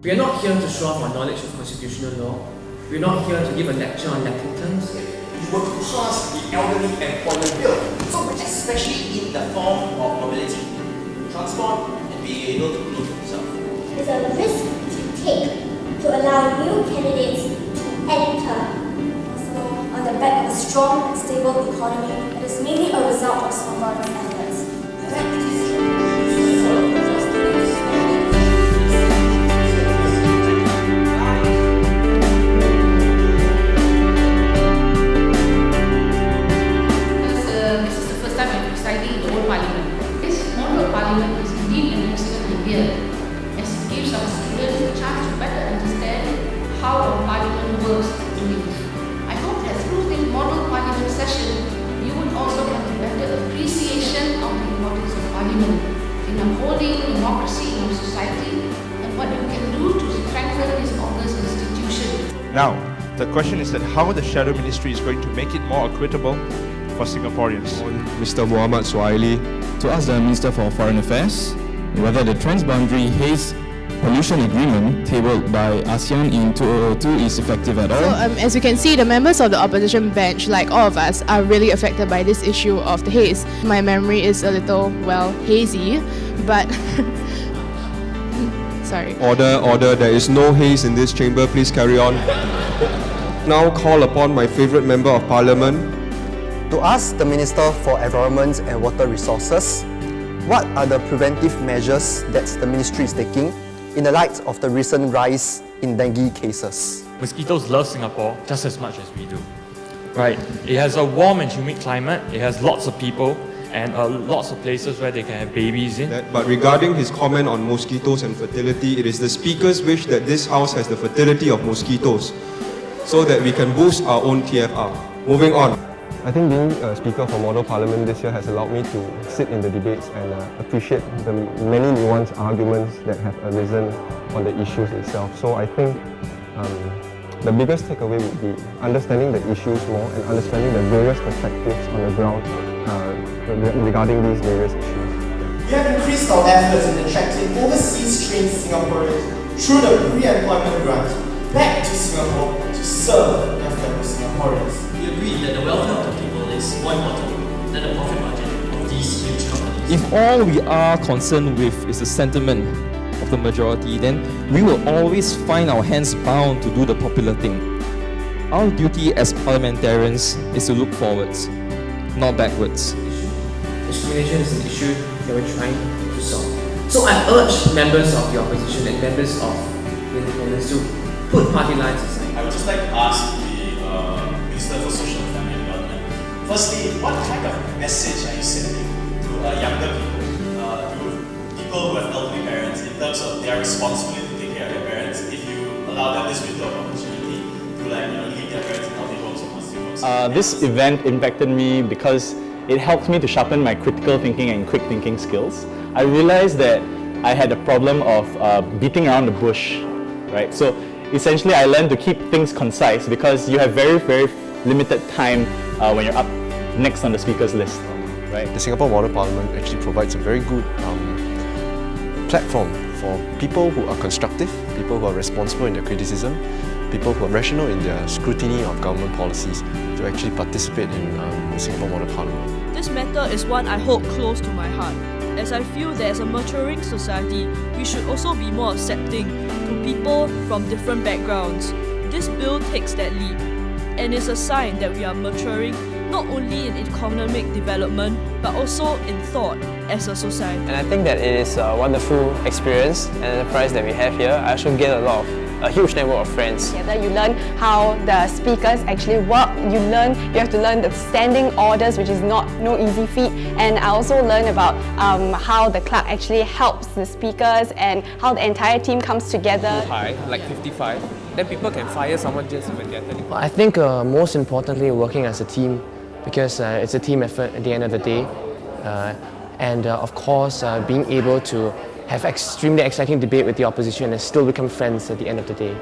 We are not here to show off our knowledge of constitutional law. We are not here to give a lecture on Latin terms. You were to pass the elderly employment bill, so especially in the form of mobility, transport, and being able to clothe yourself. It's a risk to take to allow new candidates to enter. So, on the back of a strong and stable economy, it is mainly a result of Singaporeans' efforts. Parliament is indeed an excellent idea, as it gives our students a chance to better understand how our Parliament works. I hope that through this model Parliament session, you will also have a better appreciation of the importance of Parliament in upholding democracy in our society and what you can do to strengthen this august institution. Now, the question is that how the Shadow Ministry is going to make it more equitable for Singaporeans. Mr. Muhammad Suhaili to ask the Minister for Foreign Affairs whether the transboundary haze pollution agreement tabled by ASEAN in 2002 is effective at all. So, as you can see, the members of the opposition bench, like all of us, are really affected by this issue of the haze. My memory is a little, well, hazy, but sorry. Order, there is no haze in this chamber, please carry on. Now call upon my favourite member of parliament to ask the Minister for Environment and Water Resources what are the preventive measures that the ministry is taking in the light of the recent rise in dengue cases. Mosquitoes love Singapore just as much as we do. Right? It has a warm and humid climate, it has lots of people and lots of places where they can have babies in. But regarding his comment on mosquitoes and fertility, it is the Speaker's wish that this House has the fertility of mosquitoes so that we can boost our own TFR. Moving on. I think being a Speaker for Model Parliament this year has allowed me to sit in the debates and appreciate the many nuanced arguments that have arisen on the issues itself. So I think the biggest takeaway would be understanding the issues more and understanding the various perspectives on the ground regarding these various issues. We have increased our efforts in attracting overseas trained Singaporeans through the pre-employment grant back to Singapore to serve their fellow Singaporeans. We agree that the welfare of the people is more important than the profit margin of these huge companies. If all we are concerned with is the sentiment of the majority, then we will always find our hands bound to do the popular thing. Our duty as parliamentarians is to look forwards, not backwards. Discrimination is an issue that we're trying to solve. So I urge members of the opposition and members of the independents to put party lines aside. I would just like to ask the Minister for Social and Family Development, firstly, what kind of message are you sending to younger people, to people who have elderly parents in terms of their responsibility to take care of their parents if you allow them this window of opportunity to leave their parents in healthy homes or positive homes? This event impacted me because it helped me to sharpen my critical thinking and quick thinking skills. I realized that I had a problem of beating around the bush, right? So essentially I learned to keep things concise because you have very, very limited time when you're up next on the speaker's list, right? The Singapore Model Parliament actually provides a very good platform for people who are constructive, people who are responsible in their criticism, people who are rational in their scrutiny of government policies to actually participate in the Singapore Model Parliament. This matter is one I hold close to my heart, as I feel that as a maturing society, we should also be more accepting to people from different backgrounds. This bill takes that leap, and is a sign that we are maturing not only in economic development, but also in thought as a society. And I think that it is a wonderful experience and enterprise that we have here. I also get a huge network of friends. Together you learn how the speakers actually work. You have to learn the standing orders, which is no easy feat. And I also learned about how the clerk actually helps the speakers and how the entire team comes together. High, like 55, then people can fire someone just when they're turning. I think most importantly working as a team, because it's a team effort at the end of the day. And of course being able to have extremely exciting debate with the opposition and still become friends at the end of the day.